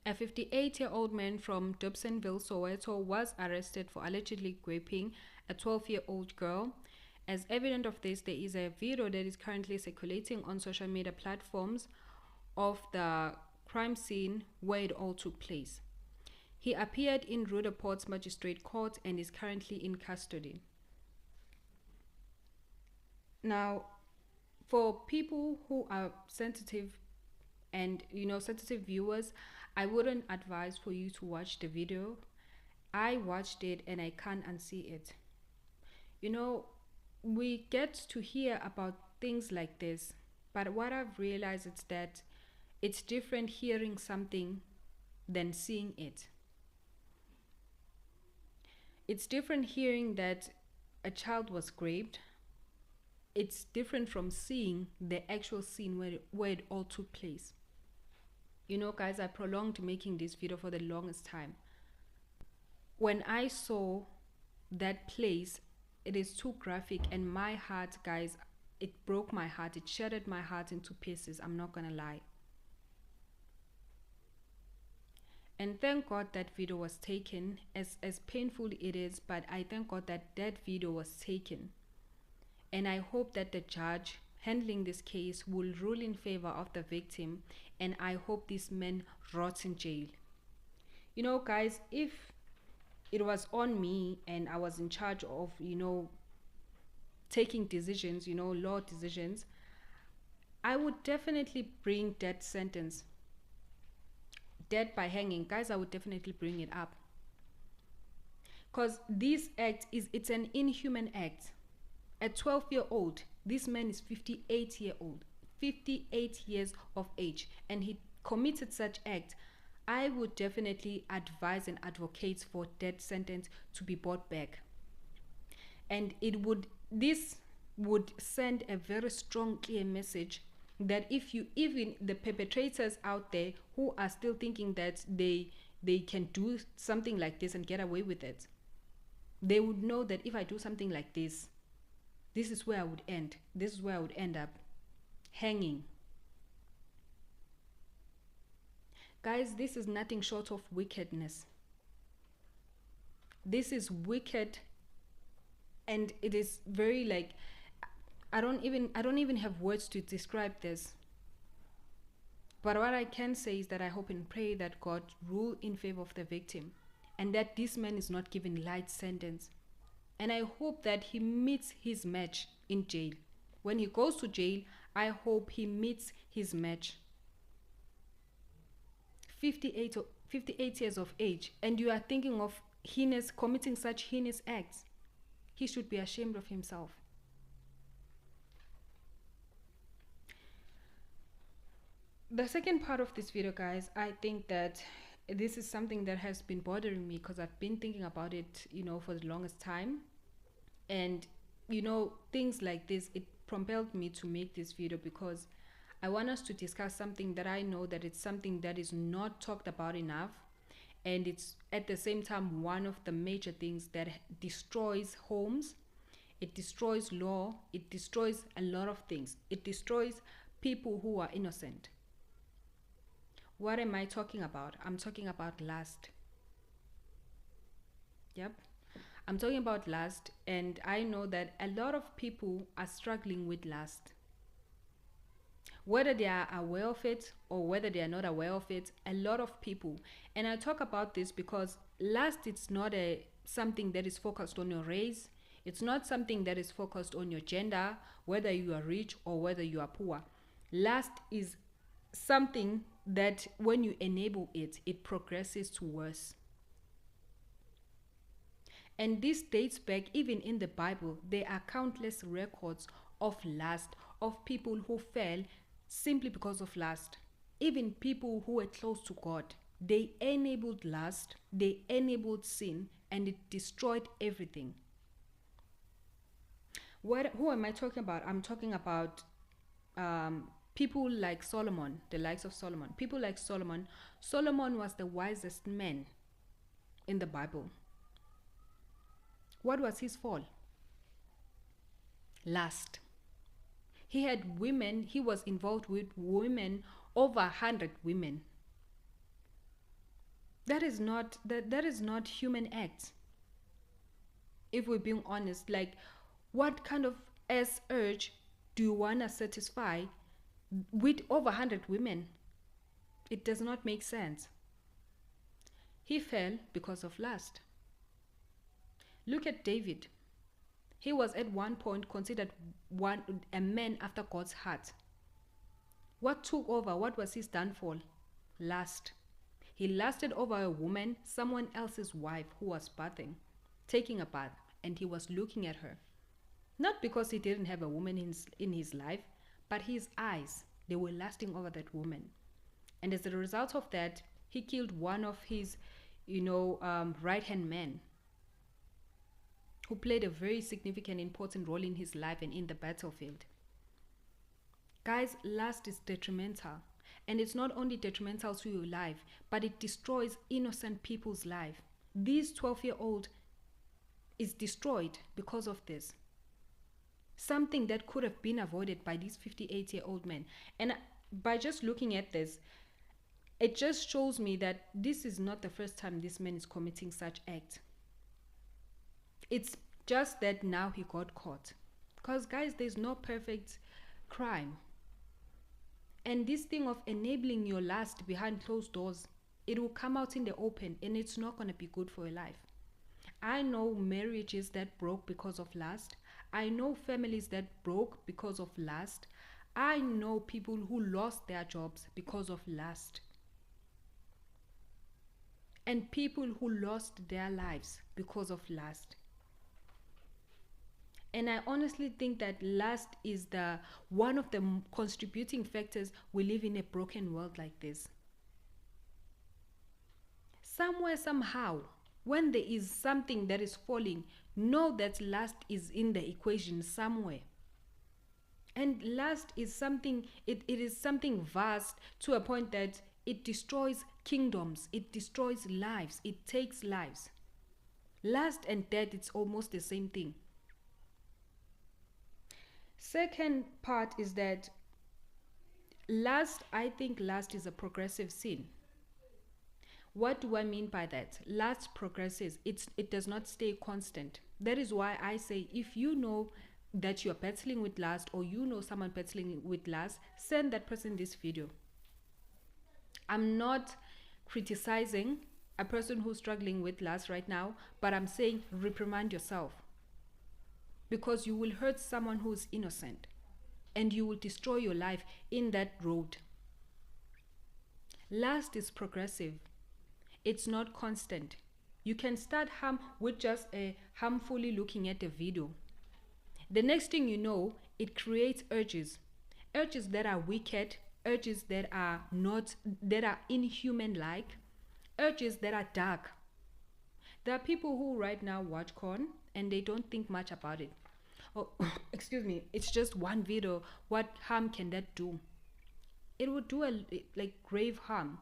A 58-year-old man from Dobsonville, Soweto, was arrested for allegedly raping a 12-year-old girl. As evidence of this, there is a video that is currently circulating on social media platforms of the crime scene where it all took place. He appeared in Ruderport's magistrate court and is currently in custody. Now, for people who are sensitive and sensitive viewers, I wouldn't advise for you to watch the video. I watched it and I can't unsee it. We get to hear about things like this, but what I've realized is that it's different hearing something than seeing it. It's different hearing that a child was raped. It's different from seeing the actual scene where it all took place. Guys, I prolonged making this video for the longest time. When I saw that place, it is too graphic, and my heart, guys, it broke my heart. It shattered my heart into pieces. I'm not gonna lie. And thank God that video was taken, as painful it is, but I thank God that that video was taken. And I hope that the judge handling this case will rule in favor of the victim, and I hope this man rots in jail. Guys, if it was on me and I was in charge of, taking decisions, law decisions, I would definitely bring death sentence. Death by hanging, guys, I would definitely bring it up. Because this act it's an inhuman act. At 12-year-old, this man is 58-year-old, 58 years of age, and he committed such act. I would definitely advise and advocate for death sentence to be brought back. And this would send a very strong, clear message that even the perpetrators out there who are still thinking that they can do something like this and get away with it, they would know that if I do something like this is where I would end. This is where I would end up hanging. Guys, this is nothing short of wickedness. This is wicked, and it is very I don't even have words to describe this. But what I can say is that I hope and pray that God rule in favor of the victim, and that this man is not given light sentence. And I hope that he meets his match in jail. When he goes to jail, I hope he meets his match. 58 years of age, and you are thinking of committing such heinous acts. He should be ashamed of himself. The second part of this video, guys, I think that this is something that has been bothering me because I've been thinking about it, for the longest time. And, things like this, it propelled me to make this video because I want us to discuss something that I know that it's something that is not talked about enough. And it's at the same time one of the major things that destroys homes. It destroys law. It destroys a lot of things. It destroys people who are innocent. What am I talking about? I'm talking about lust. Yep. I'm talking about lust, and I know that a lot of people are struggling with lust. Whether they are aware of it or whether they are not aware of it, a lot of people. And I talk about this because lust, it's not something that is focused on your race. It's not something that is focused on your gender, whether you are rich or whether you are poor. Lust is something that when you enable it, it progresses to worse. And this dates back, even in the Bible, there are countless records of lust, of people who fell simply because of lust. Even people who were close to God, they enabled lust, they enabled sin, and it destroyed everything. Who am I talking about? I'm talking about people like Solomon, the likes of Solomon. People like Solomon. Solomon was the wisest man in the Bible. What was his fall? Lust. He had women, he was involved with women, over 100 women. That is not human acts. If we're being honest, like, what kind of S urge do you want to satisfy with over 100 women? It does not make sense. He fell because of lust. Look at David. He was at one point considered a man after God's heart. What took over? What was his downfall? Lust. He lusted over a woman, someone else's wife, who was bathing, taking a bath, and he was looking at her. Not because he didn't have a woman in his life, but his eyes, they were lusting over that woman. And as a result of that, he killed one of his, right hand men, who played a very significant, important role in his life and in the battlefield. Guys, lust is detrimental. And it's not only detrimental to your life, but it destroys innocent people's life. This 12-year-old is destroyed because of this. Something that could have been avoided by this 58-year-old man. And by just looking at this, it just shows me that this is not the first time this man is committing such act. It's just that now he got caught. Because, guys, there's no perfect crime. And this thing of enabling your lust behind closed doors, it will come out in the open, and it's not going to be good for your life. I know marriages that broke because of lust. I know families that broke because of lust. I know people who lost their jobs because of lust. And people who lost their lives because of lust. And I honestly think that lust is one of the contributing factors we live in a broken world like this. Somewhere, somehow, when there is something that is falling, know that lust is in the equation somewhere. And lust is something, it is something vast to a point that it destroys kingdoms, it destroys lives, it takes lives. Lust and death, it's almost the same thing. Second part is that I think lust is a progressive sin. What do I mean by that? Lust progresses. It does not stay constant. That is why I say, if you know that you're battling with lust, or you know someone battling with lust, send that person this video. I'm not criticizing a person who's struggling with lust right now, but I'm saying reprimand yourself. Because you will hurt someone who's innocent, and you will destroy your life in that road. Lust is progressive. It's not constant. You can start harm with just a harmfully looking at a video. The next thing you know, it creates urges that are wicked, urges that are inhuman, like urges that are dark. There are people who right now watch porn and they don't think much about it. Oh, excuse me, it's just one video. What harm can that do? It would do grave harm.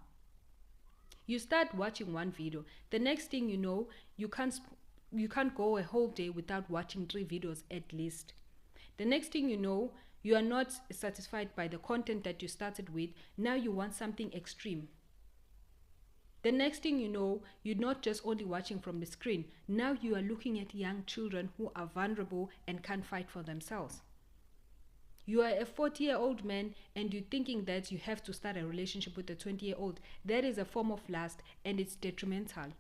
You start watching one video, the next thing you know, you can't go a whole day without watching 3 videos at least. The next thing you know, you are not satisfied by the content that you started with. Now you want something extreme. The next thing you know, you're not just only watching from the screen. Now you are looking at young children who are vulnerable and can't fight for themselves. You are a 40-year-old man and you're thinking that you have to start a relationship with a 20-year-old. That is a form of lust, and it's detrimental.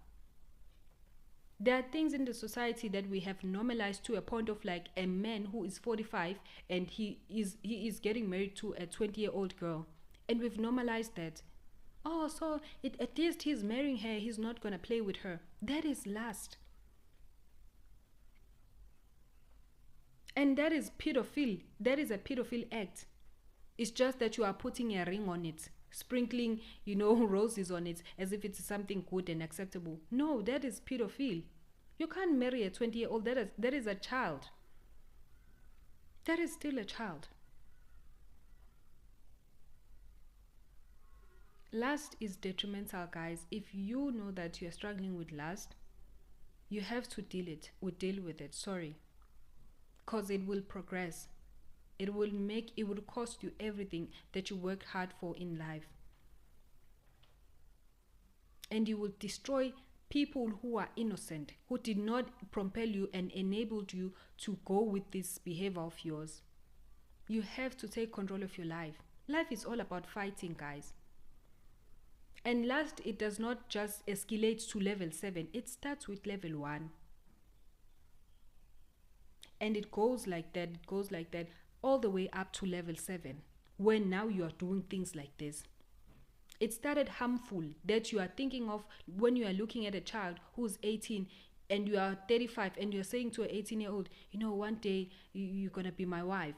There are things in the society that we have normalized to a point of, like, a man who is 45 and he is getting married to a 20-year-old girl. And we've normalized that. Oh, so at least he's marrying her, he's not going to play with her. That is lust. And that is pedophile. That is a pedophile act. It's just that you are putting a ring on it, sprinkling, roses on it as if it's something good and acceptable. No, that is pedophile. You can't marry a 20-year-old. That is a child. That is still a child. Lust is detrimental, guys. If you know that you're struggling with lust, you have to deal with it. Sorry. Because it will progress. It will cost you everything that you work hard for in life. and you will destroy people who are innocent, who did not propel you and enabled you to go with this behavior of yours. You have to take control of your life. Life is all about fighting, guys. And last, it does not just escalate to level 7, it starts with level 1. And it goes like that, all the way up to level 7, when now you are doing things like this. It started harmful that you are thinking of when you are looking at a child who's 18 and you are 35 and you're saying to an 18-year-old, one day you're going to be my wife.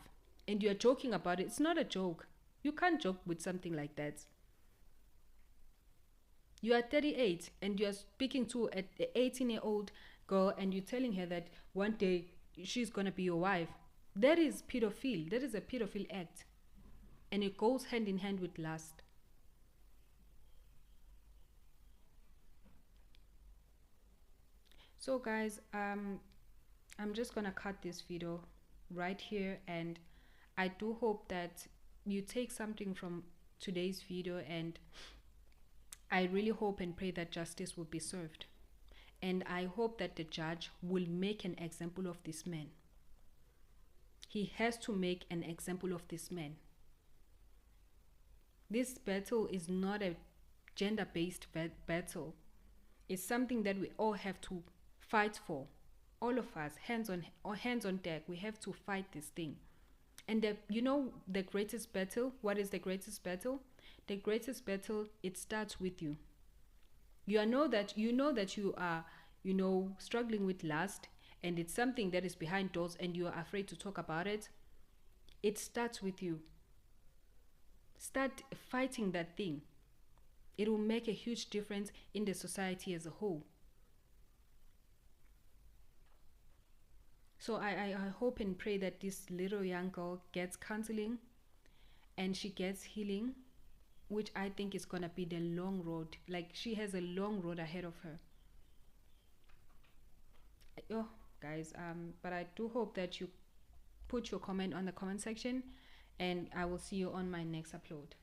And you're joking about it. It's not a joke. You can't joke with something like that. You are 38 and you're speaking to an 18-year-old girl and you're telling her that one day she's going to be your wife. That is pedophile. That is a pedophile act. And it goes hand in hand with lust. So guys, I'm just gonna cut this video right here, and I do hope that you take something from today's video, and I really hope and pray that justice will be served. And I hope that the judge will make an example of this man. He has to make an example of this man. This battle is not a gender-based battle. It's something that we all have to fight for. All of us, hands on deck. We have to fight this thing. And the greatest battle. What is the greatest battle? The greatest battle. It starts with you. You know that you are struggling with lust, and it's something that is behind doors, and you are afraid to talk about it. It starts with you. Start fighting that thing. It will make a huge difference in the society as a whole. So I hope and pray that this little young girl gets counseling and she gets healing, which I think is going to be the long road. Like, she has a long road ahead of her. Oh, guys, but I do hope that you put your comment on the comment section, and I will see you on my next upload.